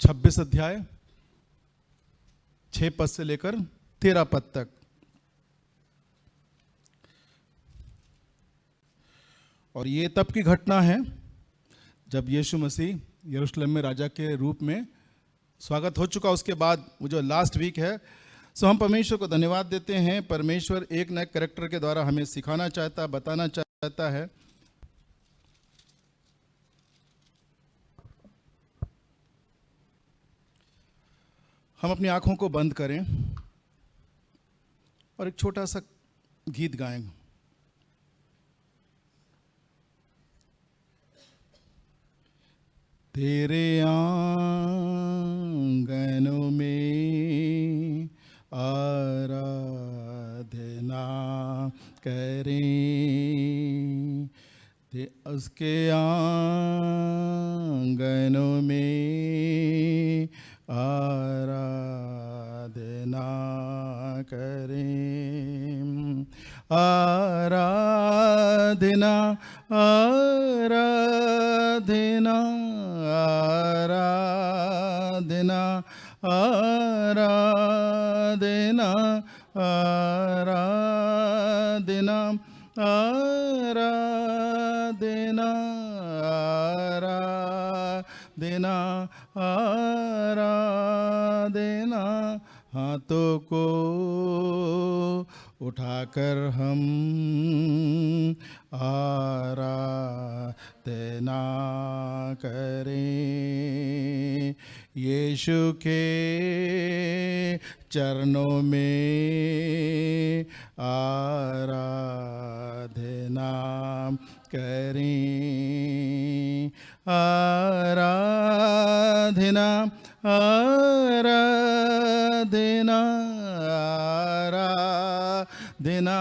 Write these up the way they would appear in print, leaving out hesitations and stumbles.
26 अध्याय 6 पद से लेकर 13 पद तक। और ये तब की घटना है जब यीशु मसीह यरूशलेम में राजा के रूप में स्वागत हो चुका। उसके बाद वो जो लास्ट वीक है, सो हम परमेश्वर को धन्यवाद देते हैं। परमेश्वर एक नए कैरेक्टर के द्वारा हमें सिखाना चाहता, बताना चाहता है। हम अपनी आंखों को बंद करें और एक छोटा सा गीत गाएं। तेरे आंगनों में आराधना करें, उसके आंगनों में आराधना करें। आराधना आराधना आराधना आराधना आराधना आराधना आराधना आराधना। हाथों को उठाकर हम आराधना करें, यीशु के चरणों में आराधना करें। आराधना आराधना आराधना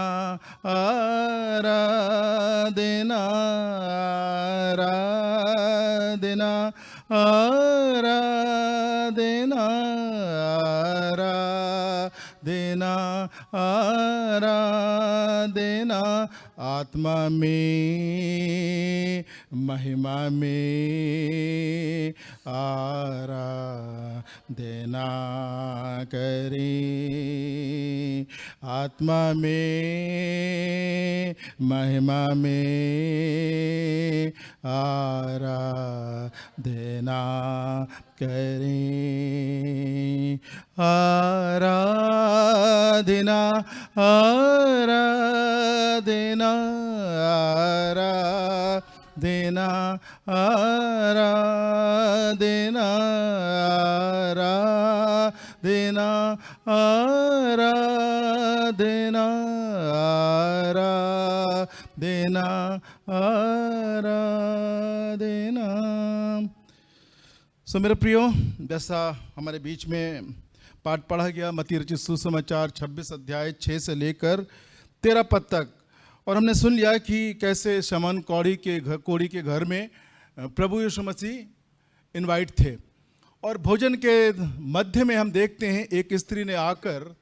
आराधना आराधना आराधना आराधना आराधना। आत्मा में महिमा में आराधना करें। आत्मा में महिमा में आराधना करें। आराधना आराधना आराधना आराधना आराधना आराधना आराधना आराधना। सो मेरे प्रियो, जैसा हमारे बीच में पाठ पढ़ा गया मत्ती रचित सुसमाचार 26 अध्याय 6 से लेकर 13 पद तक, और हमने सुन लिया कि कैसे शमौन कोढ़ी के घर में प्रभु यीशु मसीह इनवाइट थे। और भोजन के मध्य में हम देखते हैं एक स्त्री ने आकर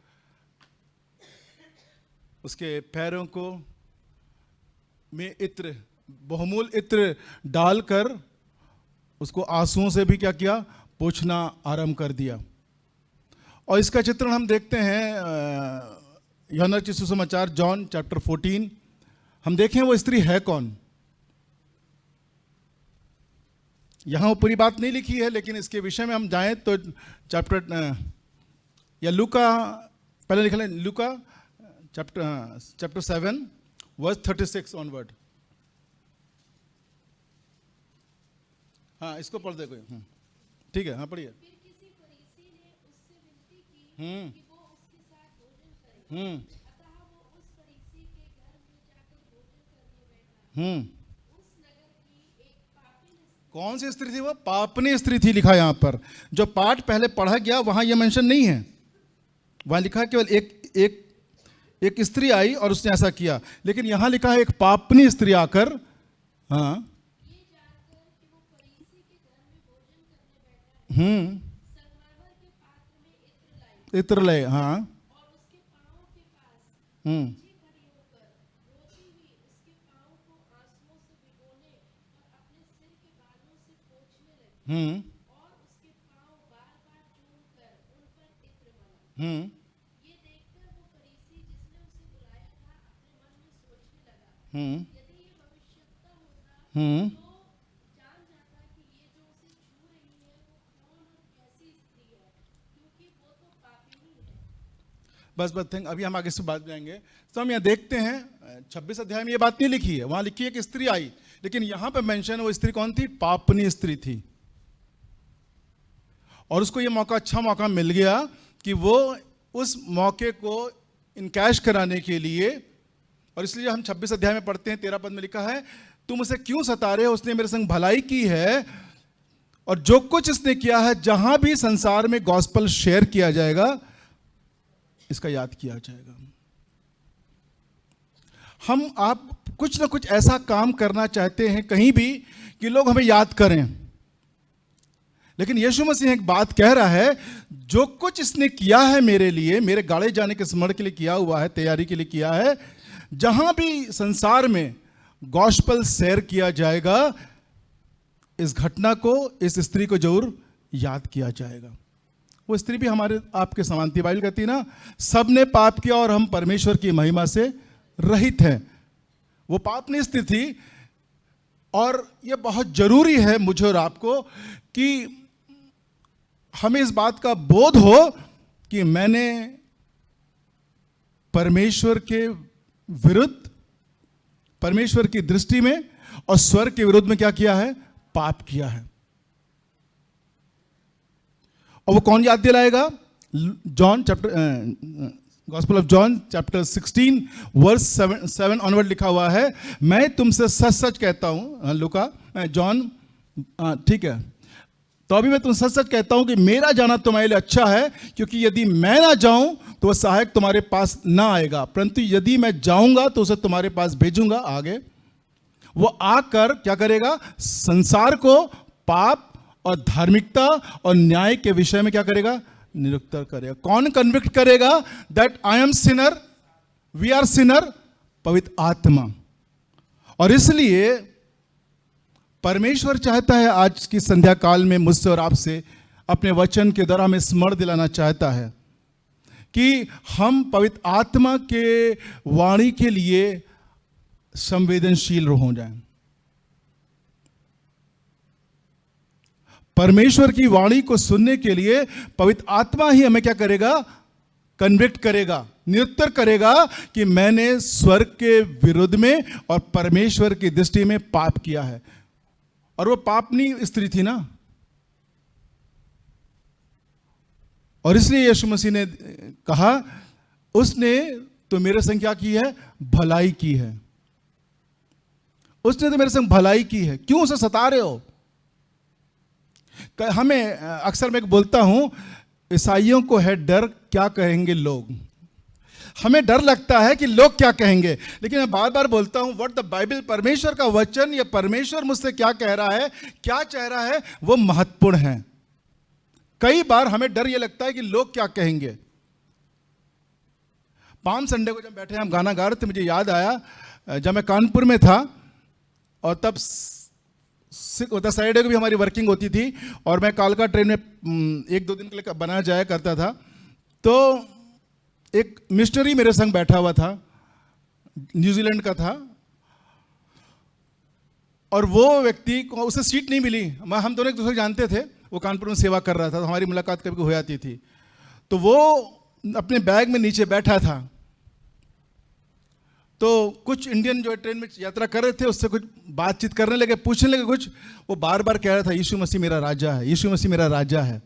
उसके पैरों को में इत्र, बहुमूल इत्र डालकर उसको आंसुओं से भी क्या किया, पोंछना आरंभ कर दिया। और इसका चित्रण हम देखते हैं यूहन्ना रचित सुसमाचार जॉन चैप्टर 14। हम देखें वो स्त्री है कौन। यहाँ वो पूरी बात नहीं लिखी है, लेकिन इसके विषय में हम जाएं तो चैप्टर या लूका, पहले लिख लें लूका चैप्टर 7 वर्स 36 ऑनवर्ड। हाँ, इसको पढ़ दे कोई। ठीक है, हाँ पढ़िए। कौन सी स्त्री थी वो? पापनी स्त्री थी लिखा यहां पर। जो पाठ पहले पढ़ा गया वहां यह मेंशन नहीं है। वहां लिखा केवल एक स्त्री आई और उसने ऐसा किया, लेकिन यहां लिखा है एक पापनी स्त्री आकर, हाँ, इत्र ले, हाँ, हम्म ये देखकर वो फरीसी जिसने उसे बुलाया था अपने मन में सोचने लगा, हम्म यदि ये भविष्यद्वक्ता होता हम्म तो जान जाता कि ये जो उसे छू रही है वो कौन और कैसी स्त्री है, क्योंकि वो तो पापिनी है। बस थिंक अभी हम आगे से बात जाएंगे। तो हम यहाँ देखते हैं 26 अध्याय में ये बात नहीं लिखी है, वहां लिखी है कि स्त्री आई, लेकिन यहां पे मेंशन वो स्त्री कौन थी? पापनी स्त्री थी। और उसको ये मौका, अच्छा मौका मिल गया कि वो उस मौके को इनकैश कराने के लिए, और इसलिए हम 26 अध्याय में पढ़ते हैं 13 पद में लिखा है, तुम उसे क्यों सता रहे हो? उसने मेरे संग भलाई की है, और जो कुछ इसने किया है, जहां भी संसार में गॉस्पल शेयर किया जाएगा इसका याद किया जाएगा। हम आप कुछ ना कुछ ऐसा काम करना चाहते हैं कहीं भी कि लोग हमें याद करें, लेकिन यीशु मसीह एक बात कह रहा है, जो कुछ इसने किया है मेरे लिए, मेरे गाड़े जाने के स्मरण के लिए किया हुआ है, तैयारी के लिए किया है, जहां भी संसार में गॉस्पेल शेयर किया जाएगा, इस घटना को, इस स्त्री को जरूर याद किया जाएगा। वो स्त्री भी हमारे आपके समान थी। बाइबल कहती है ना, सबने पाप किया और हम परमेश्वर की महिमा से रहित हैं। वो पापनी स्त्री थी, और ये बहुत जरूरी है मुझे और आपको कि हमें इस बात का बोध हो कि मैंने परमेश्वर के विरुद्ध, परमेश्वर की दृष्टि में और स्वर्ग के विरुद्ध में क्या किया है? पाप किया है। और वो कौन याद दिलाएगा? John chapter, gospel of John chapter 16 verse 7 onward लिखा हुआ है, मैं तुमसे सच सच कहता हूं, लुका जॉन, ठीक है, तो अभी मैं तुम सच सच कहता हूं कि मेरा जाना तुम्हारे लिए अच्छा है, क्योंकि यदि मैं ना जाऊं तो वह सहायक तुम्हारे पास ना आएगा, परंतु यदि मैं जाऊंगा तो उसे तुम्हारे पास भेजूंगा। आगे वो आकर क्या करेगा? संसार को पाप और धार्मिकता और न्याय के विषय में क्या करेगा? निरुक्त करेगा। कौन कन्विक्ट करेगा? That I am sinner, we are sinner, पवित्र आत्मा। और इसलिए परमेश्वर चाहता है आज की संध्या काल में मुझसे और आपसे अपने वचन के द्वारा हमें स्मरण दिलाना चाहता है कि हम पवित्र आत्मा के वाणी के लिए संवेदनशील हो जाएं। परमेश्वर की वाणी को सुनने के लिए पवित्र आत्मा ही हमें क्या करेगा? कन्विक्ट करेगा, निरुत्तर करेगा कि मैंने स्वर्ग के विरुद्ध में और परमेश्वर की दृष्टि में पाप किया है। और वो पापनी स्त्री थी ना, और इसलिए यीशु मसीह ने कहा, उसने तो मेरे संग क्या की है? भलाई की है। उसने तो मेरे संग भलाई की है, क्यों उसे सता रहे हो? हमें अक्सर मैं बोलता हूं, ईसाइयों को है डर क्या कहेंगे लोग। हमें डर लगता है कि लोग क्या कहेंगे, लेकिन मैं बार बार बोलता हूं, व्हाट द बाइबल, परमेश्वर का वचन या परमेश्वर मुझसे क्या कह रहा है, क्या चाह रहा है, वो महत्वपूर्ण है। कई बार हमें डर ये लगता है कि लोग क्या कहेंगे। पाम संडे को जब बैठे हम गाना गा रहे थे, मुझे याद आया जब मैं कानपुर में था, और तब सैटरडे को भी हमारी वर्किंग होती थी, और मैं कालका ट्रेन में 1-2 दिन के लिए बनाया जाया करता था। तो एक मिशनरी मेरे संग बैठा हुआ था, न्यूजीलैंड का था, और वो व्यक्ति को उसे सीट नहीं मिली। हम दोनों एक दूसरे को जानते थे, वो कानपुर में सेवा कर रहा था, तो हमारी मुलाकात कभी हो जाती थी। तो वो अपने बैग में नीचे बैठा था, तो कुछ इंडियन जो ट्रेन में यात्रा कर रहे थे उससे कुछ बातचीत करने लगे, पूछने लगे कुछ। वो बार बार कह रहा था, यीशु मसीह मेरा राजा है, यीशु मसीह मेरा राजा है।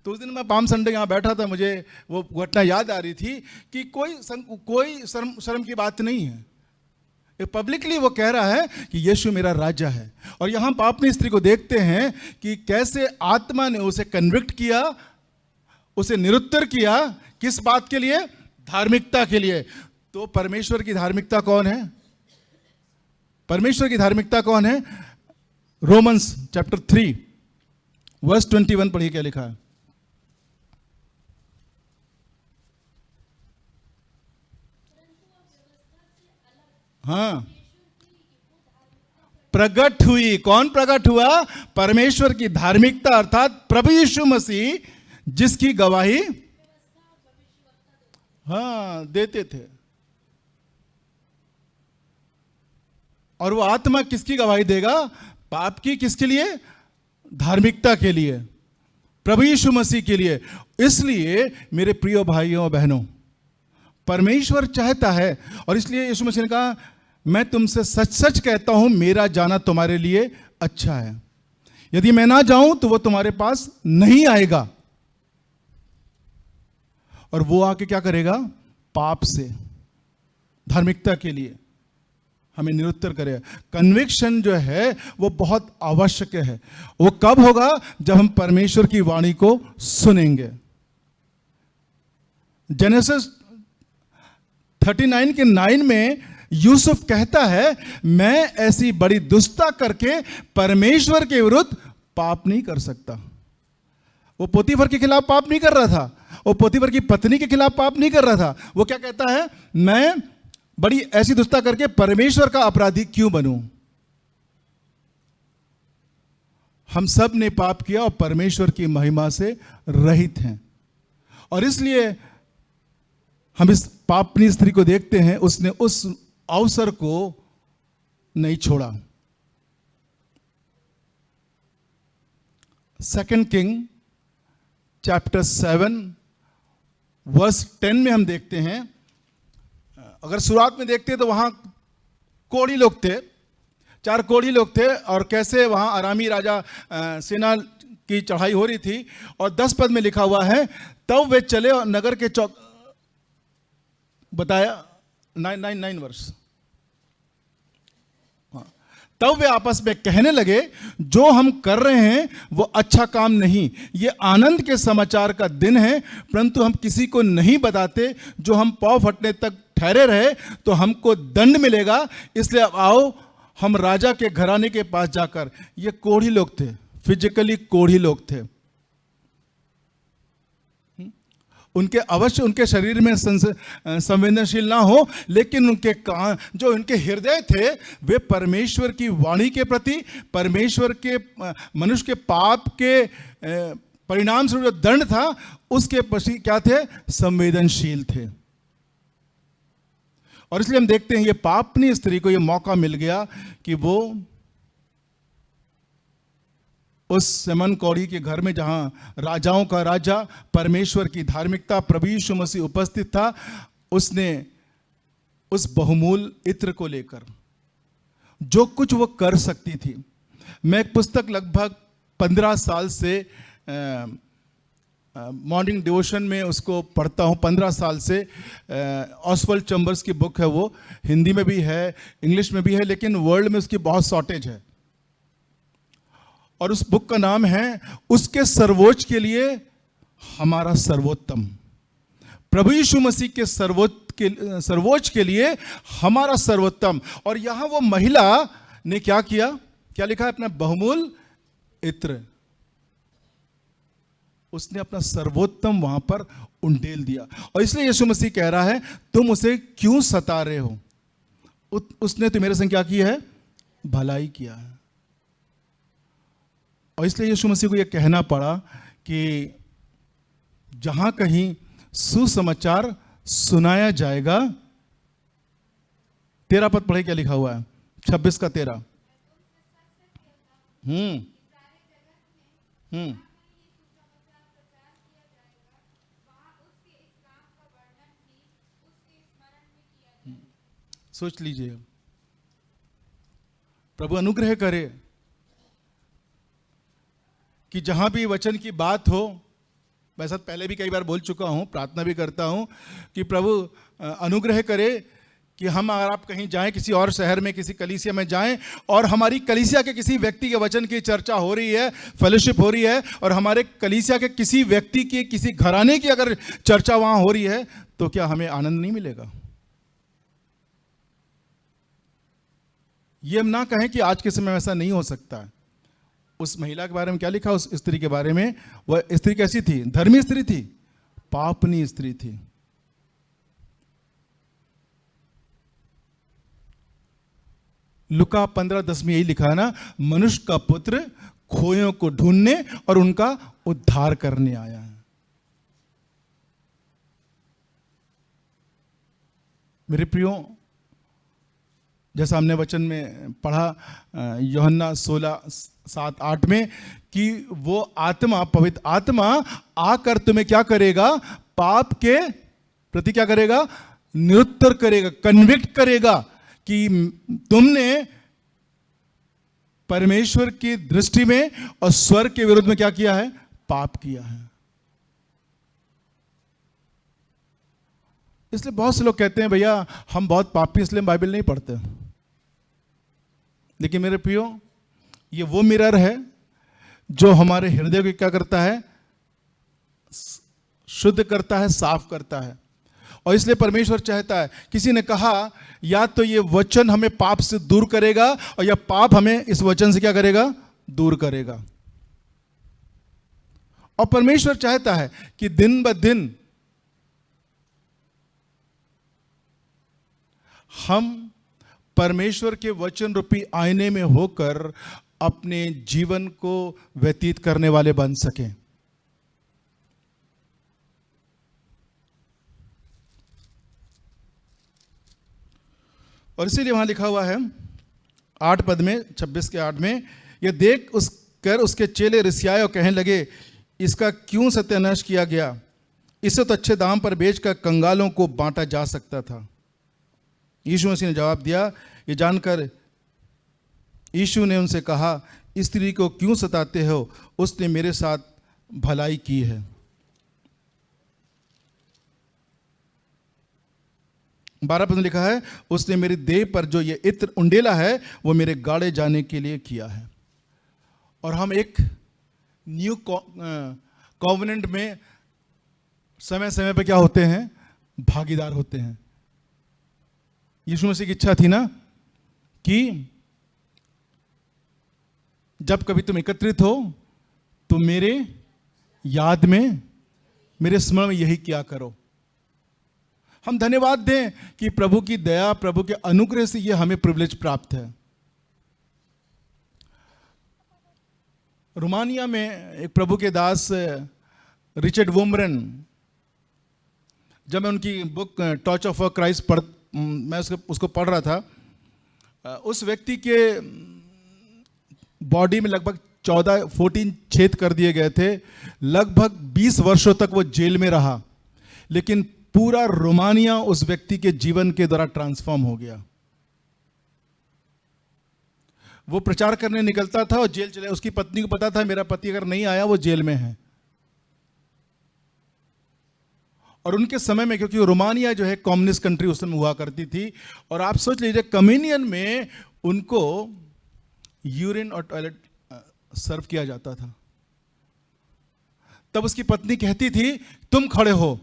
तो उस दिन मैं पाम संडे यहाँ बैठा था, मुझे वो घटना याद आ रही थी कि कोई शर्म की बात नहीं है। पब्लिकली वो कह रहा है कि यीशु मेरा राजा है। और यहाँ पापनी स्त्री को देखते हैं कि कैसे आत्मा ने उसे कन्विक्ट किया, उसे निरुत्तर किया। किस बात के लिए? धार्मिकता के लिए। तो परमेश्वर की धार्मिकता कौन है? परमेश्वर की धार्मिकता कौन है? रोमन्स चैप्टर 3 वर्स 21 पढ़िए, क्या लिखा है? हाँ, प्रकट हुई। कौन प्रकट हुआ? परमेश्वर की धार्मिकता, अर्थात प्रभु यीशु मसीह, जिसकी गवाही हाँ, देते थे। और वो आत्मा किसकी गवाही देगा? पाप की। किसके लिए? धार्मिकता के लिए, प्रभु यीशु मसीह के लिए। इसलिए मेरे प्रिय भाइयों और बहनों, परमेश्वर चाहता है, और इसलिए यीशु मसीह ने कहा, मैं तुमसे सच सच कहता हूं, मेरा जाना तुम्हारे लिए अच्छा है। यदि मैं ना जाऊं तो वो तुम्हारे पास नहीं आएगा। और वो आके क्या करेगा? पाप से, धार्मिकता के लिए हमें निरुत्तर करेगा। कन्विक्शन जो है वो बहुत आवश्यक है। वो कब होगा? जब हम परमेश्वर की वाणी को सुनेंगे। जेनेसिस 39 के 9 में यूसुफ कहता है, मैं ऐसी बड़ी दुष्टता करके परमेश्वर के विरुद्ध पाप नहीं कर सकता। वो पोतीफर के खिलाफ पाप नहीं कर रहा था, वो पोतीफर की पत्नी के खिलाफ पाप नहीं कर रहा था। वो क्या कहता है? मैं बड़ी ऐसी दुष्टता करके परमेश्वर का अपराधी क्यों बनूं? हम सब ने पाप किया और परमेश्वर की महिमा से रहित हैं। और इसलिए हम इस पापनी स्त्री को देखते हैं, उसने उस अवसर को नहीं छोड़ा। 2 किंग चैप्टर 7 वर्स 10 में हम देखते हैं। अगर शुरुआत में देखते तो वहां कोढ़ी लोग थे, 4 कोढ़ी लोग थे, और कैसे वहां अरामी राजा सेना की चढ़ाई हो रही थी। और 10 पद में लिखा हुआ है, तब वे चले और नगर के चौक, बताया 9 वर्ष, तब वे आपस में कहने लगे, जो हम कर रहे हैं वो अच्छा काम नहीं। ये आनंद के समाचार का दिन है, परंतु हम किसी को नहीं बताते। जो हम पाँव फटने तक ठहरे रहे तो हमको दंड मिलेगा। इसलिए अब आओ, हम राजा के घराने के पास जाकर। ये कोढ़ी लोग थे, फिजिकली कोढ़ी लोग थे। उनके अवश्य उनके शरीर में संवेदनशील ना हो, लेकिन उनके कान, जो उनके हृदय थे, वे परमेश्वर की वाणी के प्रति, परमेश्वर के मनुष्य के पाप के परिणाम से जो दंड था उसके प्रति क्या थे? संवेदनशील थे। और इसलिए हम देखते हैं ये पापनी स्त्री को ये मौका मिल गया कि वो उस शमन कौड़ी के घर में, जहां राजाओं का राजा, परमेश्वर की धार्मिकता, प्रभु यीशु मसीह उपस्थित था, उसने उस बहुमूल इत्र को लेकर जो कुछ वो कर सकती थी। मैं एक पुस्तक लगभग 15 साल से मॉर्निंग डिवोशन में उसको पढ़ता हूँ। 15 साल से ऑसवर्ल्ड चैम्बर्स की बुक है, वो हिंदी में भी है, इंग्लिश में भी है, लेकिन वर्ल्ड में उसकी बहुत शॉर्टेज है। और उस बुक का नाम है, उसके सर्वोच्च के लिए हमारा सर्वोत्तम। प्रभु यीशु मसीह के सर्वोच्च के लिए हमारा सर्वोत्तम। और यहां वो महिला ने क्या किया? क्या लिखा है? अपना बहुमूल इत्र, उसने अपना सर्वोत्तम वहां पर उंडेल दिया। और इसलिए यीशु मसीह कह रहा है, तुम उसे क्यों सता रहे हो? उसने तो मेरे संग क्या किया है? भलाई किया है। और इसलिए यीशु मसीह को यह कहना पड़ा कि जहां कहीं सुसमाचार सुनाया जाएगा। 13 पद पढ़े, क्या लिखा हुआ है? 26 का 13। सोच लीजिए, प्रभु अनुग्रह करे कि जहां भी वचन की बात हो, वैसा पहले भी कई बार बोल चुका हूं, प्रार्थना भी करता हूं कि प्रभु अनुग्रह करे कि हम, अगर आप कहीं जाएं, किसी और शहर में, किसी कलीसिया में जाएं, और हमारी कलीसिया के किसी व्यक्ति के वचन की चर्चा हो रही है, फेलोशिप हो रही है, और हमारे कलीसिया के किसी व्यक्ति की, किसी घराने की अगर चर्चा वहां हो रही है, तो क्या हमें आनंद नहीं मिलेगा? ये हम ना कहें कि आज के समय में ऐसा नहीं हो सकता है। उस महिला के बारे में क्या लिखा? उस स्त्री के बारे में, वह स्त्री कैसी थी? धर्मी स्त्री थी, पापनी स्त्री थी। लुका 15:10 में यही लिखा है ना, मनुष्य का पुत्र खोयों को ढूंढने और उनका उद्धार करने आया है। मेरे प्रियो, जैसा हमने वचन में पढ़ा यूहन्ना 16:7-8 में कि वो आत्मा, पवित्र आत्मा आकर तुम्हें क्या करेगा? पाप के प्रति क्या करेगा? निरुत्तर करेगा, कन्विक्ट करेगा कि तुमने परमेश्वर की दृष्टि में और स्वर्ग के विरुद्ध में क्या किया है? पाप किया है। इसलिए बहुत से लोग कहते हैं भैया हम बहुत पापी इसलिए हम बाइबल नहीं पढ़ते। लेकिन मेरे प्रियो, ये वो मिरर है जो हमारे हृदय को क्या करता है? शुद्ध करता है, साफ करता है। और इसलिए परमेश्वर चाहता है, किसी ने कहा या तो ये वचन हमें पाप से दूर करेगा और या पाप हमें इस वचन से क्या करेगा? दूर करेगा। और परमेश्वर चाहता है कि दिन ब दिन हम परमेश्वर के वचन रूपी आईने में होकर अपने जीवन को व्यतीत करने वाले बन सकें। और इसीलिए वहां लिखा हुआ है 8 पद में, 26 के 8 में, यह देख उसके चेले रिसियाए और कहने लगे, इसका क्यों सत्यानाश किया गया? इसे तो अच्छे दाम पर बेचकर कंगालों को बांटा जा सकता था। यीशु मसीह ने जवाब दिया, ये जानकर यीशु ने उनसे कहा, स्त्री को क्यों सताते हो? उसने मेरे साथ भलाई की है। 12 पद में लिखा है, उसने मेरी देह पर जो ये इत्र उंडेला है वो मेरे गाड़े जाने के लिए किया है। और हम एक न्यू कॉवेनेंट में समय समय पे क्या होते हैं? भागीदार होते हैं। यीशु मसीह की इच्छा थी ना कि जब कभी तुम एकत्रित हो तो मेरे याद में, मेरे स्मरण में यही किया करो। हम धन्यवाद दें कि प्रभु की दया, प्रभु के अनुग्रह से यह हमें प्रिविलेज प्राप्त है। रोमानिया में एक प्रभु के दास रिचर्ड वोमरन, जब मैं उनकी बुक टॉर्च ऑफ क्राइस्ट मैं उसको पढ़ रहा था, उस व्यक्ति के बॉडी में लगभग 14 छेद कर दिए गए थे। लगभग 20 वर्षों तक वो जेल में रहा, लेकिन पूरा रोमानिया उस व्यक्ति के जीवन के द्वारा ट्रांसफॉर्म हो गया। वो प्रचार करने निकलता था और जेल चले। उसकी पत्नी को पता था मेरा पति अगर नहीं आया वो जेल में है। और उनके समय में, क्योंकि रोमानिया जो है कम्युनिस्ट कंट्री उस समय हुआ करती थी, और आप सोच लीजिए कम्युनियन में उनको यूरिन और टॉयलेट सर्व किया जाता था। तब उसकी पत्नी कहती थी, तुम खड़े हो,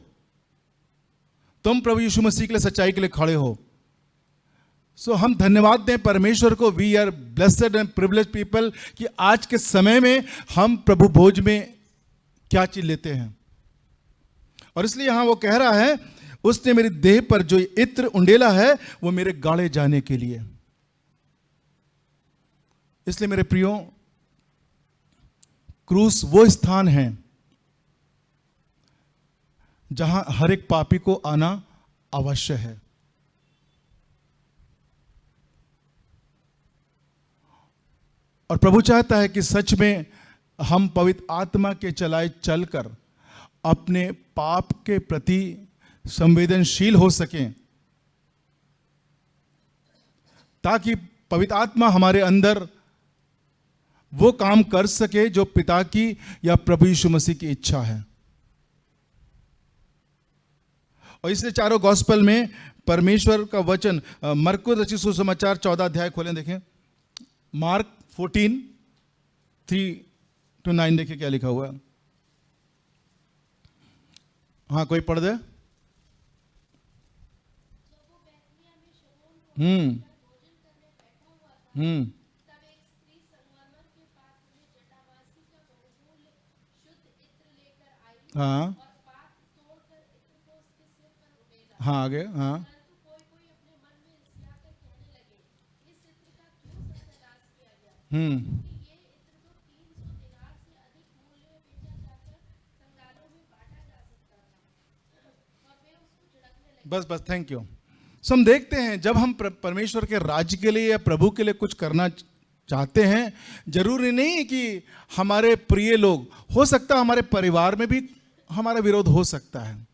तुम प्रभु यीशु मसीह के लिए, सच्चाई के लिए खड़े हो। सो हम धन्यवाद दें परमेश्वर को। We are blessed and privileged people कि आज के समय में हम प्रभु भोज में क्या चीज लेते हैं। और इसलिए यहां वो कह रहा है, उसने मेरी देह पर जो इत्र उंडेला है वो मेरे गाड़े जाने के लिए। इसलिए मेरे प्रियो, क्रूस वो स्थान है जहां हर एक पापी को आना अवश्य है। और प्रभु चाहता है कि सच में हम पवित्र आत्मा के चलाए चलकर अपने पाप के प्रति संवेदनशील हो सकें, ताकि पवित्र आत्मा हमारे अंदर वो काम कर सके जो पिता की या प्रभु यीशु मसीह की इच्छा है। और इसलिए चारों गॉस्पेल में परमेश्वर का वचन, मरकुस रचित सुसमाचार 14 अध्याय खोलें, देखें मार्क 14:3-9 देखिए क्या लिखा हुआ है। हाँ, कोई पढ़ दे। हाँ हाँ, आगे। हाँ, बस थैंक यू। सो हम देखते हैं जब हम परमेश्वर के राज्य के लिए या प्रभु के लिए कुछ करना चाहते हैं, जरूरी नहीं कि हमारे प्रिय लोग, हो सकता है हमारे परिवार में भी हमारा विरोध हो सकता है।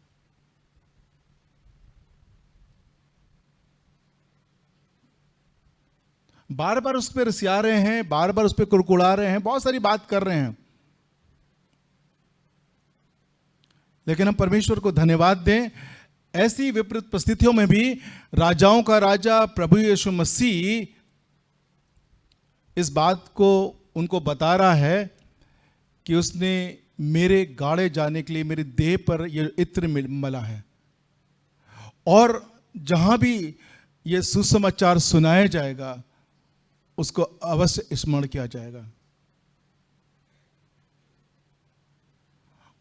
बार बार उस पर रिसिया रहे हैं, बार बार उस पर कुड़कुड़ा रहे हैं, बहुत सारी बात कर रहे हैं, लेकिन हम परमेश्वर को धन्यवाद दें, ऐसी विपरीत परिस्थितियों में भी राजाओं का राजा प्रभु यीशु मसीह इस बात को उनको बता रहा है कि उसने मेरे गाड़े जाने के लिए मेरी देह पर यह इत्र मला है, और जहां भी यह सुसमाचार सुनाया जाएगा उसको अवश्य स्मरण किया जाएगा।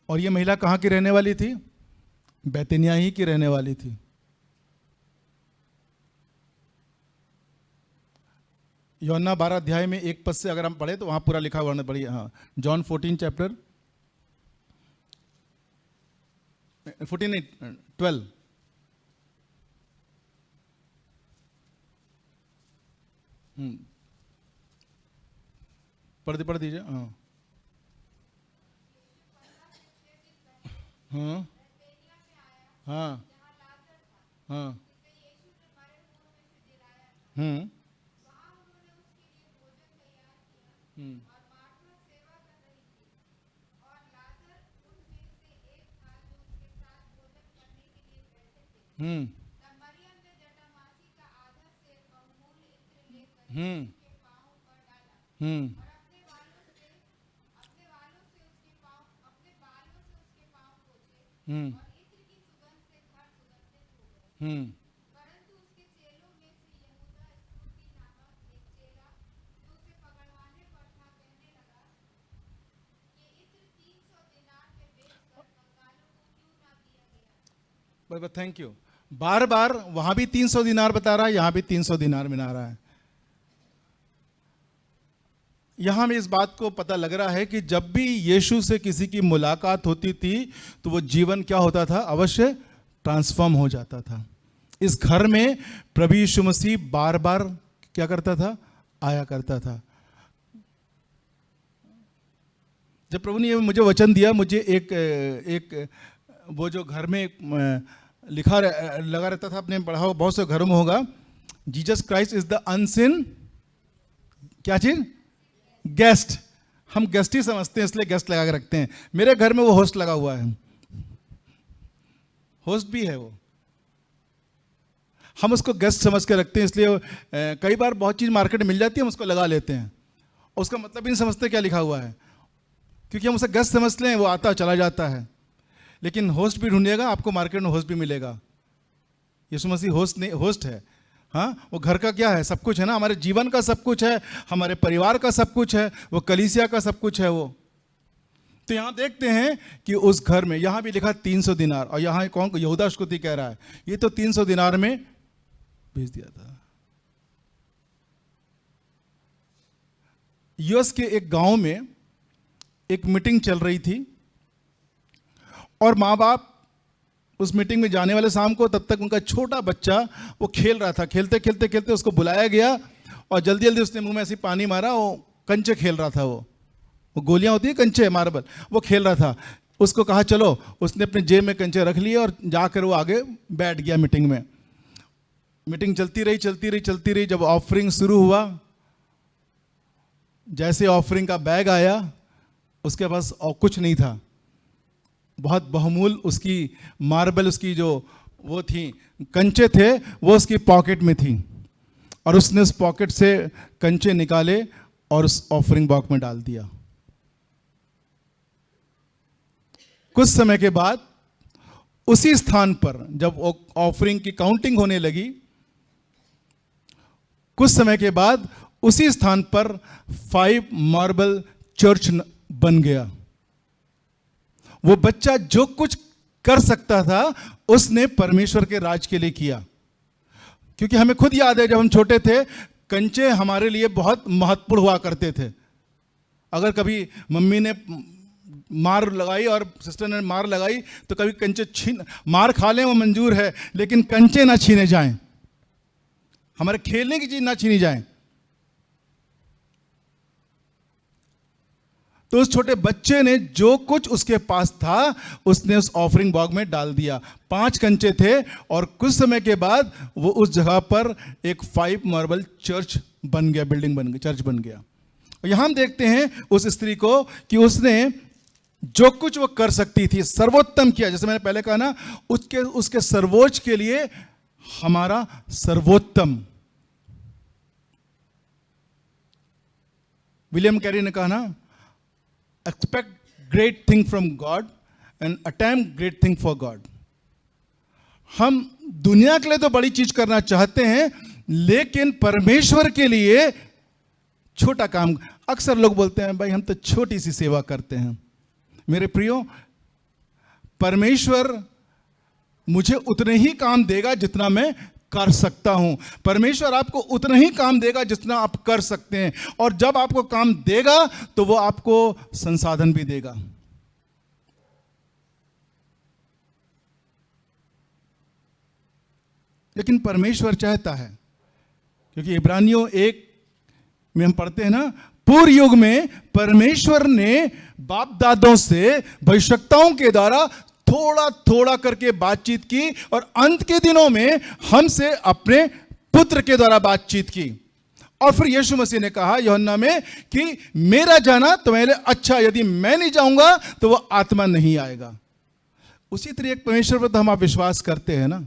और यह महिला कहां की रहने वाली थी? बैतनिया ही की रहने वाली थी। यूहन्ना 12 अध्याय में 1 पद से अगर हम पढ़े तो वहां पूरा लिखा हुआ पढ़िए। हाँ, जॉन 14 चैप्टर 12 पढ़ दीजिए। हाँ हाँ हाँ हाँ हम्म हम्म हम्म हम्म हम्म परंतु उसके चेलों में से यहूदा इस्करियोती नामक एक चेला जो उसे पकड़वाने पर था कहने लगा, ये इत्र 300 दिनार में बेचकर कंगालों को क्यों ना दिया गया। Thank you. बार बार वहां भी 300 दिनार बता रहा है, यहां भी 300 दिनार बना रहा है। यहां में इस बात को पता लग रहा है कि जब भी यीशु से किसी की मुलाकात होती थी तो वो जीवन क्या होता था? अवश्य ट्रांसफॉर्म हो जाता था। इस घर में प्रभु यीशु मसीह बार बार क्या करता था? आया करता था। जब प्रभु ने मुझे वचन दिया, मुझे एक वो जो घर में लिखा लगा रहता था, आपने पढ़ा हो, बहुत से घरों में होगा, Jesus Christ is the unseen क्या चीज? गेस्ट। हम गेस्ट ही समझते हैं, इसलिए गेस्ट लगा के रखते हैं। मेरे घर में वो होस्ट लगा हुआ है, होस्ट भी है वो, हम उसको गेस्ट समझ के रखते हैं। इसलिए कई बार बहुत चीज़ मार्केट में मिल जाती है, हम उसको लगा लेते हैं, उसका मतलब ही नहीं समझते क्या लिखा हुआ है, क्योंकि हम उसे गेस्ट समझते हैं, वो आता चला जाता है। लेकिन होस्ट भी ढूंढिएगा, आपको मार्केट में होस्ट भी मिलेगा। यीशु मसीह होस्ट नहीं, होस्ट है। हाँ, वो घर का क्या है? सब कुछ है ना, हमारे जीवन का सब कुछ है, हमारे परिवार का सब कुछ है, वो कलीसिया का सब कुछ है वो। तो यहां देखते हैं कि उस घर में, यहां भी लिखा 300 दिनार, और यहां कौन? यहूदा इस्करियोती कह रहा है ये तो 300 दिनार में भेज दिया था। यूएस के एक गांव में एक मीटिंग चल रही थी, और माँ बाप उस मीटिंग में जाने वाले शाम को, तब तक उनका छोटा बच्चा वो खेल रहा था। खेलते खेलते खेलते उसको बुलाया गया, और जल्दी जल्दी उसने मुंह में ऐसे पानी मारा। वो कंचे खेल रहा था, वो गोलियां होती है कंचे, मार्बल, वो खेल रहा था। उसको कहा चलो, उसने अपने जेब में कंचे रख लिए और जाकर वो आगे बैठ गया मीटिंग में। मीटिंग चलती रही चलती रही चलती रही। जब ऑफरिंग शुरू हुआ, जैसे ऑफरिंग का बैग आया, उसके पास और कुछ नहीं था। बहुत बहुमूल्य उसकी मार्बल, उसकी जो वो थी कंचे थे, वो उसकी पॉकेट में थी, और उसने उस पॉकेट से कंचे निकाले और उस ऑफरिंग बॉक्स में डाल दिया। कुछ समय के बाद उसी स्थान पर जब ऑफरिंग की काउंटिंग होने लगी, कुछ समय के बाद उसी स्थान पर 5 मार्बल चर्च बन गया। वो बच्चा जो कुछ कर सकता था उसने परमेश्वर के राज के लिए किया। क्योंकि हमें खुद याद है, जब हम छोटे थे, कंचे हमारे लिए बहुत महत्वपूर्ण हुआ करते थे। अगर कभी मम्मी ने मार लगाई और सिस्टर ने मार लगाई, तो कभी कंचे मार खा लें वो मंजूर है, लेकिन कंचे ना छीने जाएं। हमारे खेलने की चीज ना छीनी जाए। तो उस छोटे बच्चे ने जो कुछ उसके पास था उसने उस ऑफरिंग बॉक्स में डाल दिया। 5 कंचे थे और कुछ समय के बाद वो उस जगह पर एक 5 मार्बल चर्च बन गया, बिल्डिंग बन गई, चर्च बन गया। और यहां हम देखते हैं उस स्त्री को कि उसने जो कुछ वो कर सकती थी सर्वोत्तम किया। जैसे मैंने पहले कहा ना, उसके सर्वोच्च के लिए हमारा सर्वोत्तम। विलियम कैरी ने कहा ना, expect great thing from God and attempt great thing for God. हम दुनिया के लिए तो बड़ी चीज करना चाहते हैं, लेकिन परमेश्वर के लिए छोटा काम। अक्सर लोग बोलते हैं भाई हम तो छोटी सी सेवा करते हैं। मेरे प्रियो, परमेश्वर मुझे उतने ही काम देगा जितना मैं कर सकता हूं। परमेश्वर आपको उतना ही काम देगा जितना आप कर सकते हैं, और जब आपको काम देगा तो वो आपको संसाधन भी देगा। लेकिन परमेश्वर चाहता है, क्योंकि इब्रानियों 1 में हम पढ़ते हैं ना, पूर्व युग में परमेश्वर ने बाप दादों से भविष्यवक्ताओं के द्वारा थोड़ा थोड़ा करके बातचीत की, और अंत के दिनों में हमसे अपने पुत्र के द्वारा बातचीत की। और फिर यीशु मसीह ने कहा यूहन्ना में कि मेरा जाना तुम्हारे लिए अच्छा, यदि मैं नहीं जाऊंगा तो वो आत्मा नहीं आएगा। उसी तरह एक परमेश्वर पर तो हम आप विश्वास करते हैं ना।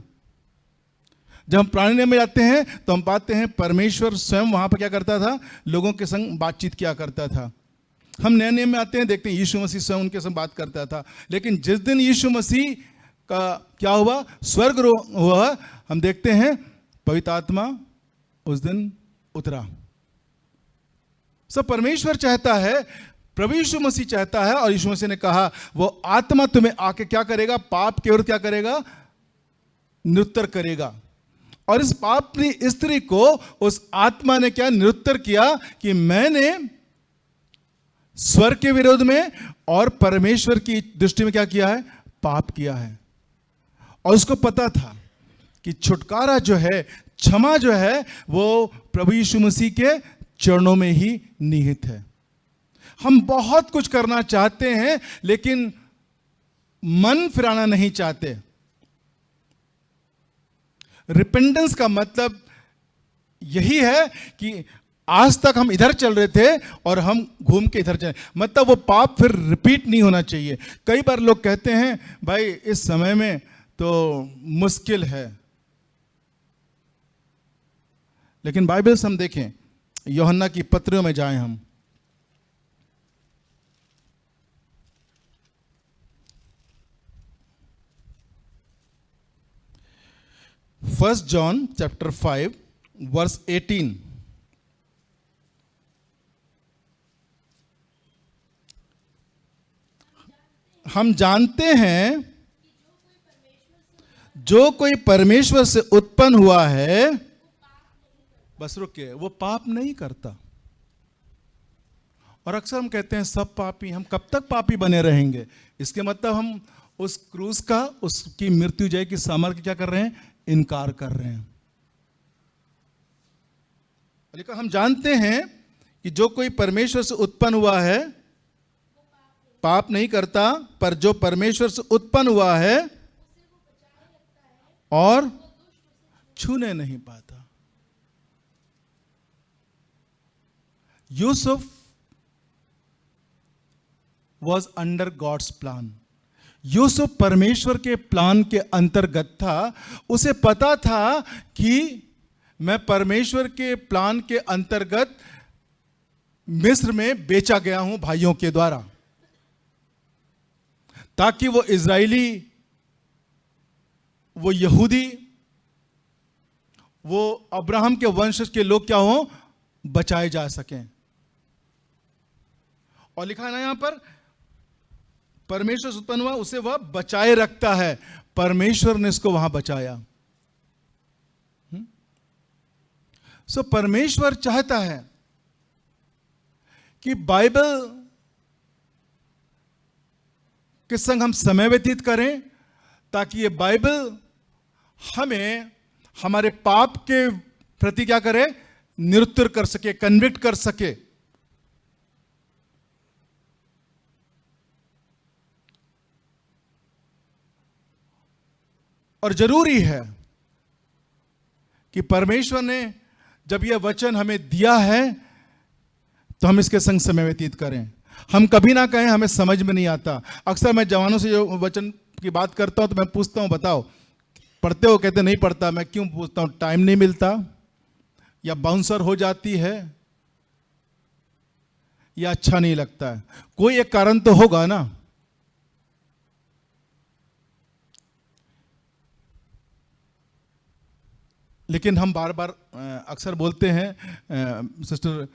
जब हम पुराने नियम में जाते हैं तो हम पाते हैं परमेश्वर स्वयं वहां पर क्या करता था, लोगों के संग बातचीत किया करता था। हम नए नियम में आते हैं, देखते हैं यीशु मसीह स्वयं उनके संग बात करता था। लेकिन जिस दिन यीशु मसीह का क्या हुआ, स्वर्ग हुआ, हम देखते हैं पवित्र आत्मा उस दिन उतरा। सब परमेश्वर चाहता है, प्रभु यीशु मसीह चाहता है, और यीशु मसीह ने कहा वो आत्मा तुम्हें आके क्या करेगा, पाप के विरुद्ध क्या करेगा, निरुत्तर करेगा। और इस पापनी स्त्री को उस आत्मा ने क्या निरुत्तर किया कि मैंने स्वर्ग के विरोध में और परमेश्वर की दृष्टि में क्या किया है, पाप किया है। और उसको पता था कि छुटकारा जो है, क्षमा जो है, वो प्रभु यीशु मसीह के चरणों में ही निहित है। हम बहुत कुछ करना चाहते हैं लेकिन मन फिराना नहीं चाहते। रिपेंटेंस का मतलब यही है कि आज तक हम इधर चल रहे थे और हम घूम के इधर चले, मतलब वो पाप फिर रिपीट नहीं होना चाहिए। कई बार लोग कहते हैं भाई इस समय में तो मुश्किल है, लेकिन बाइबल से हम देखें, यूहन्ना की पत्रियों में जाएं हम, फर्स्ट जॉन चैप्टर 5 वर्स 18। हम जानते हैं जो कोई परमेश्वर से उत्पन्न हुआ है, बस रुकिए, वो पाप नहीं करता। और अक्सर हम कहते हैं सब पापी, हम कब तक पापी बने रहेंगे। इसके मतलब हम उस क्रूस का, उसकी मृत्यु जय की सामर्थ्य क्या कर रहे हैं, इनकार कर रहे हैं। लेकिन हम जानते हैं कि जो कोई परमेश्वर से उत्पन्न हुआ है पाप नहीं करता, पर जो परमेश्वर से उत्पन्न हुआ है और छूने नहीं पाता। Yusuf was under God's plan. Yusuf परमेश्वर के प्लान के अंतर्गत था। उसे पता था कि मैं परमेश्वर के प्लान के अंतर्गत मिस्र में बेचा गया हूं भाइयों के द्वारा, ताकि वो इजरायली, वो यहूदी, वो अब्राहम के वंशज के लोग क्या हो, बचाए जा सकें। और लिखा है ना यहां पर, परमेश्वर से उत्पन्न हुआ, उसे वह बचाए रखता है। परमेश्वर ने इसको वहां बचाया। सो परमेश्वर चाहता है कि बाइबल के संग हम समय व्यतीत करें, ताकि ये बाइबल हमें हमारे पाप के प्रति क्या करे, निरुत्तर कर सके, कन्विक्ट कर सके। और जरूरी है कि परमेश्वर ने जब यह वचन हमें दिया है तो हम इसके संग समय व्यतीत करें। हम कभी ना कहें हमें समझ में नहीं आता। अक्सर मैं जवानों से जो वचन की बात करता हूं तो मैं पूछता हूं, बताओ पढ़ते हो? कहते नहीं पढ़ता। मैं क्यों पूछता हूं? टाइम नहीं मिलता, या बाउंसर हो जाती है, या अच्छा नहीं लगता है। कोई एक कारण तो होगा ना। लेकिन हम बार बार अक्सर बोलते हैं, सिस्टर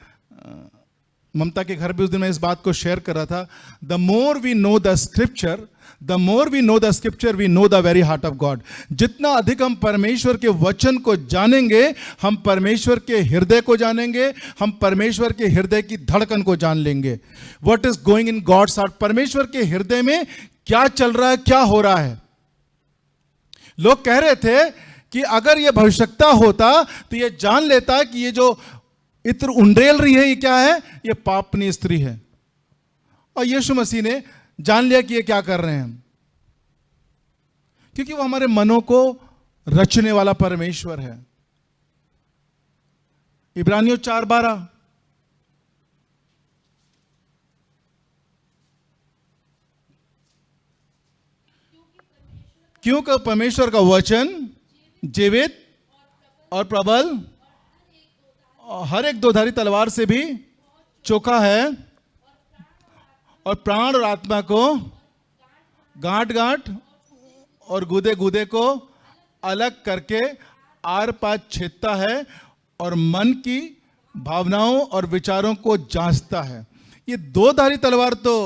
ममता के घर भी उस दिन मैं इस बात को शेयर कर रहा था, the more we know the scripture, the more we know the scripture, we know the very heart of God. जितना अधिक हम परमेश्वर के वचन को जानेंगे, हम परमेश्वर के हृदय को जानेंगे, हम परमेश्वर के हृदय की धड़कन को जान लेंगे। What is going in God's heart, परमेश्वर के हृदय में क्या चल रहा है, क्या हो रहा है। लोग कह रहे थे कि अगर यह भविष्यता होता तो यह जान लेता कि ये जो इत्र उंडेल रही है, ये क्या है, ये पापनी स्त्री है। और यीशु मसीह ने जान लिया कि ये क्या कर रहे हैं, क्योंकि वो हमारे मनों को रचने वाला परमेश्वर है। इब्रानियों 4:12, क्योंकि परमेश्वर का वचन जीवित और प्रबल और हर एक दोधारी तलवार से भी चोखा है, और प्राण और आत्मा को गांठ गांठ और गुदे गुदे को अलग करके आर पार छेदता है, और मन की भावनाओं और विचारों को जांचता है। ये दो धारी तलवार तो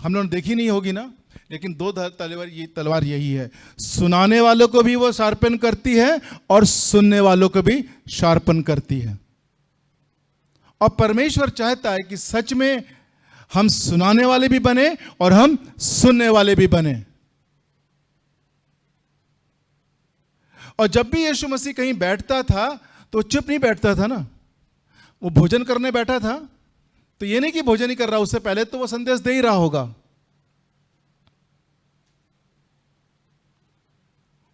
हम लोगों ने देखी नहीं होगी ना, लेकिन दो तलवार यही है, सुनाने वालों को भी वो शार्पन करती है और सुनने वालों को भी शार्पन करती है। और परमेश्वर चाहता है कि सच में हम सुनाने वाले भी बने और हम सुनने वाले भी बने। और जब भी यीशु मसीह कहीं बैठता था तो चुप नहीं बैठता था ना, वो भोजन करने बैठा था तो ये नहीं कि भोजन ही कर रहा, उससे पहले तो वो संदेश दे ही रहा होगा।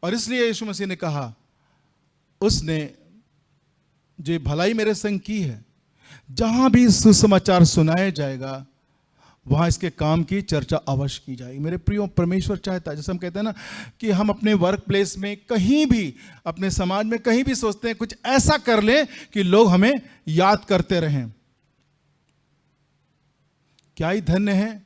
और इसलिए यीशु मसीह ने कहा, उसने जो भलाई मेरे संग की है, जहां भी सुसमाचार सुनाया जाएगा वहां इसके काम की चर्चा अवश्य की जाएगी। मेरे प्रियो, परमेश्वर चाहता है, जैसे हम कहते हैं ना कि हम अपने वर्क प्लेस में, कहीं भी, अपने समाज में कहीं भी सोचते हैं कुछ ऐसा कर लें कि लोग हमें याद करते रहें। क्या ही धन्य है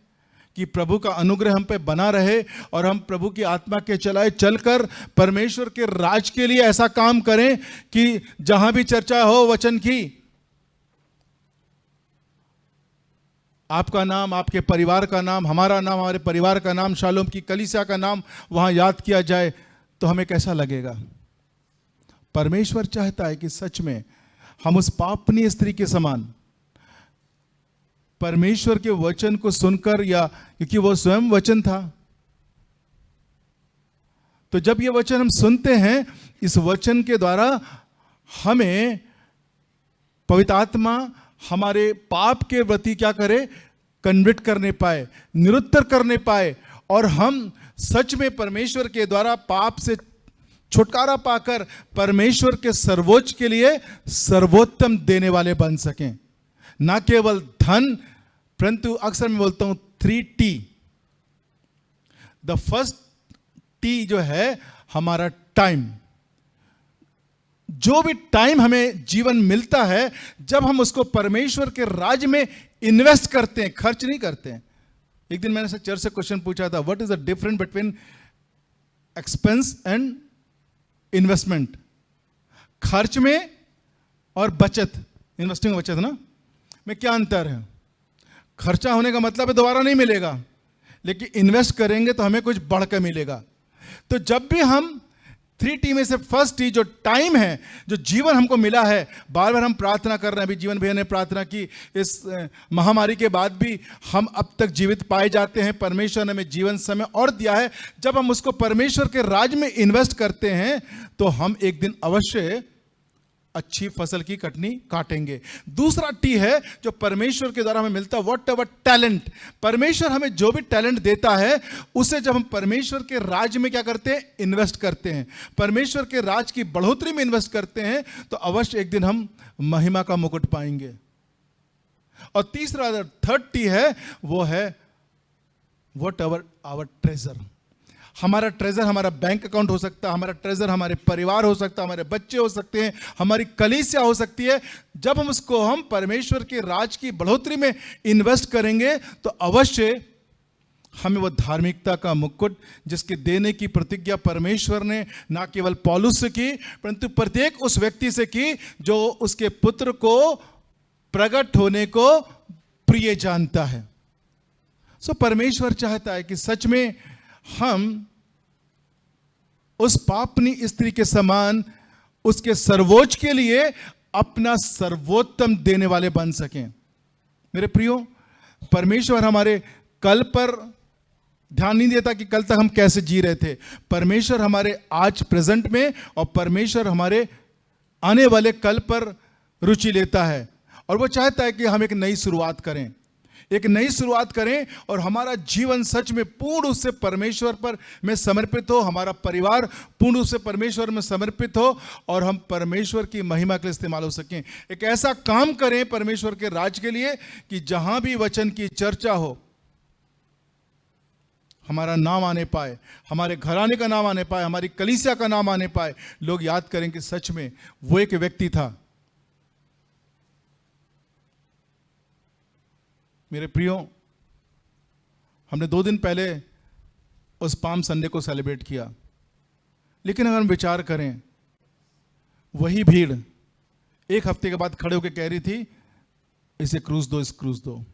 कि प्रभु का अनुग्रह हम पे बना रहे और हम प्रभु की आत्मा के चलाए चलकर परमेश्वर के राज के लिए ऐसा काम करें कि जहां भी चर्चा हो वचन की, आपका नाम, आपके परिवार का नाम, हमारा नाम, हमारे परिवार का नाम, शालोम की कलीसिया का नाम वहां याद किया जाए तो हमें कैसा लगेगा। परमेश्वर चाहता है कि सच में हम उस पापनी स्त्री के समान परमेश्वर के वचन को सुनकर, या क्योंकि वो स्वयं वचन था, तो जब ये वचन हम सुनते हैं, इस वचन के द्वारा हमें पवित्र आत्मा हमारे पाप के प्रति क्या करे, कन्विक्ट करने पाए, निरुत्तर करने पाए, और हम सच में परमेश्वर के द्वारा पाप से छुटकारा पाकर परमेश्वर के सर्वोच्च के लिए सर्वोत्तम देने वाले बन सकें। ना केवल धन, परंतु अक्सर मैं बोलता हूं 3T। द फर्स्ट T जो है हमारा टाइम। जो भी टाइम हमें जीवन मिलता है, जब हम उसको परमेश्वर के राज में इन्वेस्ट करते हैं, खर्च नहीं करते हैं। एक दिन मैंने चर्च से क्वेश्चन पूछा था, what is the difference between expense and investment. खर्च में और बचत, इन्वेस्टिंग बचत ना, में क्या अंतर है। खर्चा होने का मतलब है दोबारा नहीं मिलेगा, लेकिन इन्वेस्ट करेंगे तो हमें कुछ बढ़ कर मिलेगा। तो जब भी हम 3T में से फर्स्ट T जो टाइम है, जो जीवन हमको मिला है, बार बार हम प्रार्थना कर रहे हैं। अभी जीवन भैया ने प्रार्थना की, इस महामारी के बाद भी हम अब तक जीवित पाए जाते हैं। परमेश्वर ने हमें जीवन समय और दिया है। जब हम उसको परमेश्वर के राज में इन्वेस्ट करते हैं तो हम एक दिन अवश्य अच्छी फसल की कटनी काटेंगे। दूसरा टी है जो परमेश्वर के द्वारा हमें मिलता है, व्हाट एवर टैलेंट। परमेश्वर हमें जो भी टैलेंट देता है उसे जब हम परमेश्वर के राज में क्या करते हैं, इन्वेस्ट करते हैं, परमेश्वर के राज की बढ़ोतरी में इन्वेस्ट करते हैं, तो अवश्य एक दिन हम महिमा का मुकुट पाएंगे। और तीसरा थर्ड टी है, वो है व्हाट एवर आवर ट्रेजर। हमारा ट्रेजर हमारा बैंक अकाउंट हो सकता है, हमारा ट्रेजर हमारे परिवार हो सकता है, हमारे बच्चे हो सकते हैं, हमारी कलीसिया हो सकती है। जब हम उसको हम परमेश्वर के राज की बढ़ोतरी में इन्वेस्ट करेंगे तो अवश्य हमें वो धार्मिकता का मुकुट, जिसके देने की प्रतिज्ञा परमेश्वर ने ना केवल पौलुस से की परंतु प्रत्येक उस व्यक्ति से की जो उसके पुत्र को प्रकट होने को प्रिय जानता है। सो परमेश्वर चाहता है कि सच में हम उस पापनी स्त्री के समान उसके सर्वोच्च के लिए अपना सर्वोत्तम देने वाले बन सकें। मेरे प्रियो, परमेश्वर हमारे कल पर ध्यान नहीं देता कि कल तक हम कैसे जी रहे थे। परमेश्वर हमारे आज प्रेजेंट में और परमेश्वर हमारे आने वाले कल पर रुचि लेता है, और वो चाहता है कि हम एक नई शुरुआत करें, एक नई शुरुआत करें और हमारा जीवन सच में पूर्ण रूप से परमेश्वर पर में समर्पित हो, हमारा परिवार पूर्ण रूप से परमेश्वर में समर्पित हो और हम परमेश्वर की महिमा के लिए इस्तेमाल हो सकें। एक ऐसा काम करें परमेश्वर के राज के लिए कि जहां भी वचन की चर्चा हो हमारा नाम आने पाए, हमारे घराने का नाम आने पाए, हमारी कलीसिया का नाम आने पाए, लोग याद करें कि सच में वो एक व्यक्ति था। मेरे प्रियो, हमने 2 दिन पहले उस पाम संडे को सेलिब्रेट किया, लेकिन अगर हम विचार करें, वही भीड़ 1 हफ्ते के बाद खड़े होकर कह रही थी इसे क्रूस दो, इस क्रूस दो।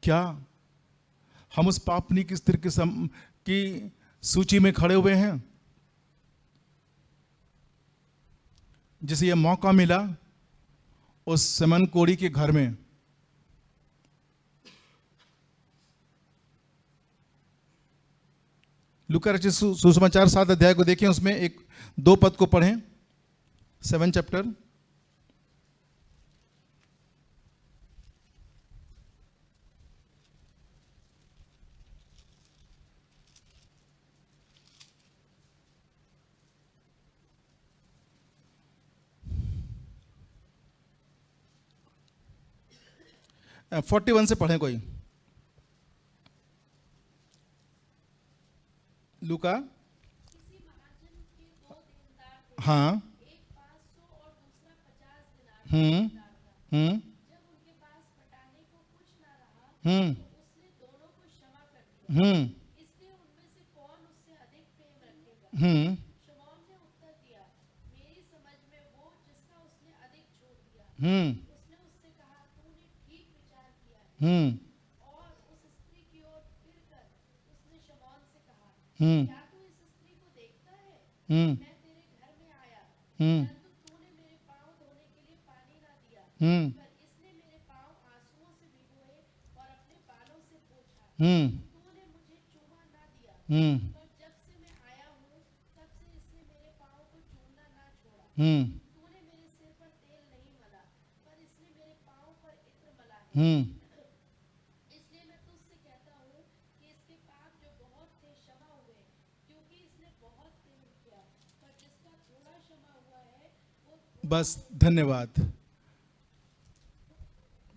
क्या हम उस पापनी की स्त्री की सूची में खड़े हुए हैं जिसे यह मौका मिला उस सिमन कोड़ी के घर में? लूका रचित सुसमाचार 7 अध्याय को देखें, उसमें 1-2 पद को पढ़ें। 7 चैप्टर अ 41 से पढ़ें कोई। लूका, किसी महाजन के 2 देनदार थे, हाँ, एक 500 और दूसरा 50 दिनार हम्म, देनदार था। हम्म, जब उनके पास पटाने को कुछ न रहा हम्म, तो उसने दोनों को क्षमा कर दिया। हम्म, इसलिए उनमें से कौन उससे अधिक प्रेम रखेगा? हम्म, शमौन ने उत्तर दिया, मेरी समझ में वो जिसका उसने अधिक छोड़ दिया। हम्म, उसने उससे कहा, तूने ठीक विचार किया है। हम्म, और उस स्त्री की ओर फिरकर उसने शमौन से कहा, हम्म, क्या तू इस स्त्री को देखता है? हम्म, मैं तेरे घर में आया, हम्म, परंतु तूने मेरे पाँव धोने के लिए पानी ना दिया, हम्म, पर इसने मेरे पाँव आंसुओं से भिगोए और अपने बालों से पोंछा। हम्म, तूने मुझे चूमा ना दिया, हम्म, पर जब से मैं आया हूँ तब से इसने मेरे पाँव को चूमना ना छोड़ा। हम्म, तूने मेरे सिर पर तेल नहीं मला, पर इसने मेरे पाँव पर इत्र मला है। हम्म। इसलिए मैं तुझसे कहता हूँ कि इसके पाप जो बहुत थे क्षमा हुए, क्योंकि इसने बहुत प्रेम किया। पर जिसका थोड़ा क्षमा हुआ है वो बस, धन्यवाद।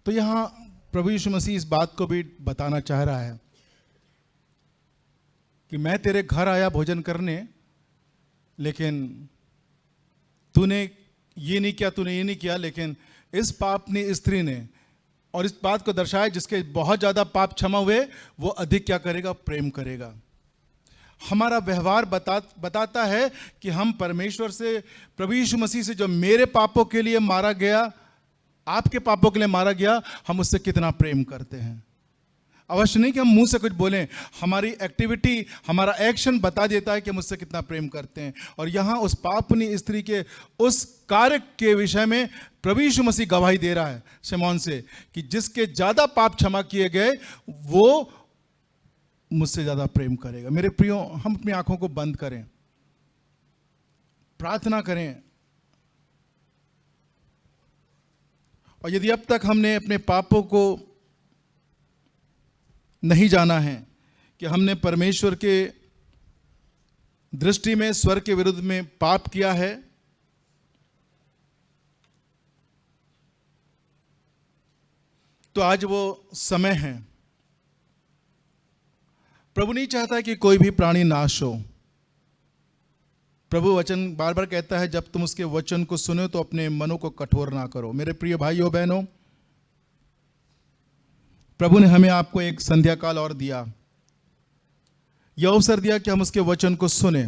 तो यहां प्रभु यीशु मसीह इस बात को भी बताना चाह रहा है कि मैं तेरे घर आया भोजन करने, लेकिन तूने ये नहीं किया, तूने ये नहीं किया। लेकिन इस पापनी स्त्री ने और इस बात को दर्शाया, जिसके बहुत ज्यादा पाप क्षमा हुए वो अधिक क्या करेगा, प्रेम करेगा। हमारा व्यवहार बताता है कि हम परमेश्वर से, प्रभु यीशु मसीह से जो मेरे पापों के लिए मारा गया, आपके पापों के लिए मारा गया, हम उससे कितना प्रेम करते हैं। अवश्य नहीं कि हम मुंह से कुछ बोलें, हमारी एक्टिविटी, हमारा एक्शन बता देता है कि हम उससे कितना प्रेम करते हैं। और यहां उस पापनी स्त्री के उस कार्य के विषय में प्रभु यीशु मसीह गवाही दे रहा है शमौन से कि जिसके ज्यादा पाप क्षमा किए गए वो मुझसे ज्यादा प्रेम करेगा। मेरे प्रियो, हम अपनी आंखों को बंद करें, प्रार्थना करें और यदि अब तक हमने अपने पापों को नहीं जाना है कि हमने परमेश्वर के दृष्टि में स्वर्ग के विरुद्ध में पाप किया है, तो आज वो समय है। प्रभु नहीं चाहता कि कोई भी प्राणी नाश हो। प्रभु वचन बार बार कहता है, जब तुम उसके वचन को सुनो तो अपने मनों को कठोर ना करो। मेरे प्रिय भाइयों बहनों, प्रभु ने हमें आपको एक संध्या काल और दिया, यह अवसर दिया कि हम उसके वचन को सुने।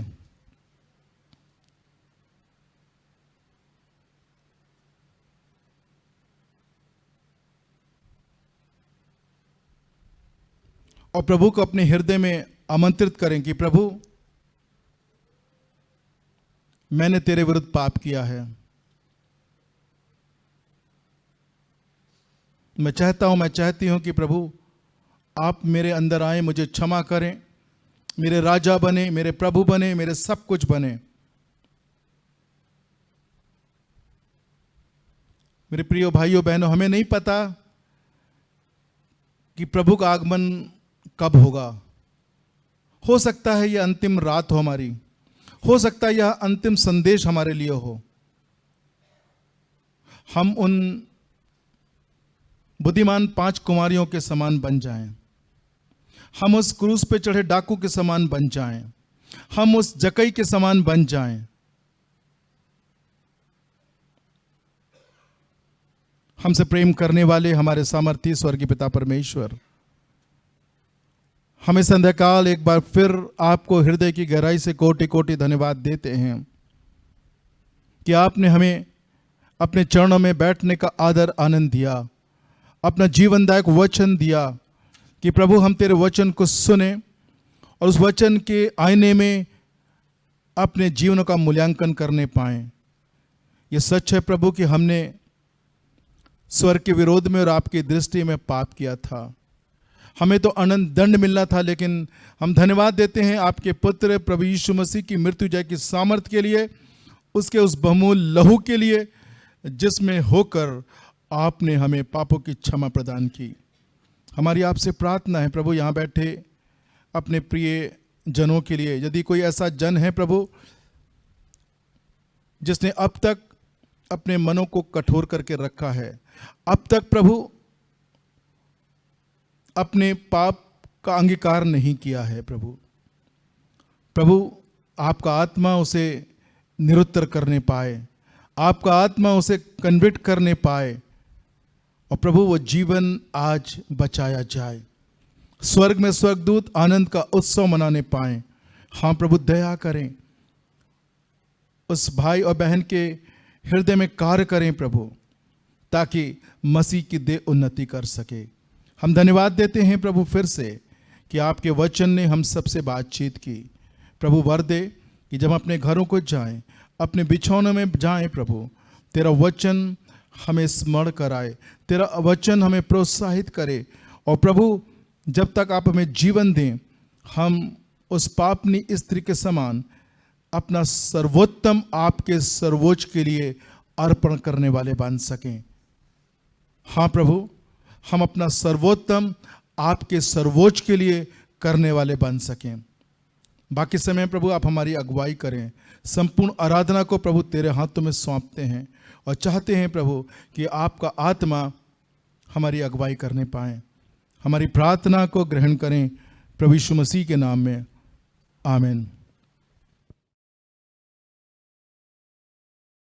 और प्रभु को अपने हृदय में आमंत्रित करें कि प्रभु, मैंने तेरे विरुद्ध पाप किया है। मैं चाहती हूं कि प्रभु आप मेरे अंदर आए, मुझे क्षमा करें, मेरे राजा बने, मेरे प्रभु बने, मेरे सब कुछ बने। मेरे प्रिय भाइयों बहनों, हमें नहीं पता कि प्रभु का आगमन कब होगा। हो सकता है यह अंतिम रात हो हमारी, हो सकता है यह अंतिम संदेश हमारे लिए हो। हम उन बुद्धिमान 5 कुमारियों के समान बन जाएं, हम उस क्रूस पे चढ़े डाकू के समान बन जाएं, हम उस जकई के समान बन जाएं। हमसे प्रेम करने वाले हमारे सामर्थी स्वर्गीय पिता परमेश्वर, हमें संध्याकाल एक बार फिर आपको हृदय की गहराई से कोटि कोटि धन्यवाद देते हैं कि आपने हमें अपने चरणों में बैठने का आदर आनंद दिया, अपना जीवनदायक वचन दिया कि प्रभु हम तेरे वचन को सुने और उस वचन के आईने में अपने जीवन का मूल्यांकन करने पाएं। ये सच है प्रभु कि हमने स्वर्ग के विरोध में और आपकी दृष्टि में पाप किया था। हमें तो अनंत दंड मिलना था, लेकिन हम धन्यवाद देते हैं आपके पुत्र प्रभु यीशु मसीह की मृत्यु जय की सामर्थ्य के लिए, उसके उस बहुमूल्य लहू के लिए जिसमें होकर आपने हमें पापों की क्षमा प्रदान की। हमारी आपसे प्रार्थना है प्रभु, यहाँ बैठे अपने प्रिय जनों के लिए, यदि कोई ऐसा जन है प्रभु जिसने अब तक अपने मनों को कठोर करके रखा है, अब तक प्रभु अपने पाप का अंगीकार नहीं किया है, प्रभु आपका आत्मा उसे निरुत्तर करने पाए, आपका आत्मा उसे कन्विक्ट करने पाए और प्रभु वो जीवन आज बचाया जाए, स्वर्ग में स्वर्गदूत आनंद का उत्सव मनाने पाए। हाँ प्रभु, दया करें, उस भाई और बहन के हृदय में कार्य करें प्रभु, ताकि मसीह की देह उन्नति कर सके। हम धन्यवाद देते हैं प्रभु फिर से कि आपके वचन ने हम सबसे बातचीत की। प्रभु वर दे कि जब अपने घरों को जाएं, अपने बिछौनों में जाएं प्रभु, तेरा वचन हमें स्मरण कराए, तेरा वचन हमें प्रोत्साहित करे और प्रभु जब तक आप हमें जीवन दें, हम उस पापनी स्त्री के समान अपना सर्वोत्तम आपके सर्वोच्च के लिए अर्पण करने वाले बन सकें। हाँ प्रभु, हम अपना सर्वोत्तम आपके सर्वोच्च के लिए करने वाले बन सकें। बाकी समय प्रभु आप हमारी अगुवाई करें। संपूर्ण आराधना को प्रभु तेरे हाथों में सौंपते हैं और चाहते हैं प्रभु कि आपका आत्मा हमारी अगुवाई करने पाए। हमारी प्रार्थना को ग्रहण करें प्रभु यीशु मसीह के नाम में, आमीन।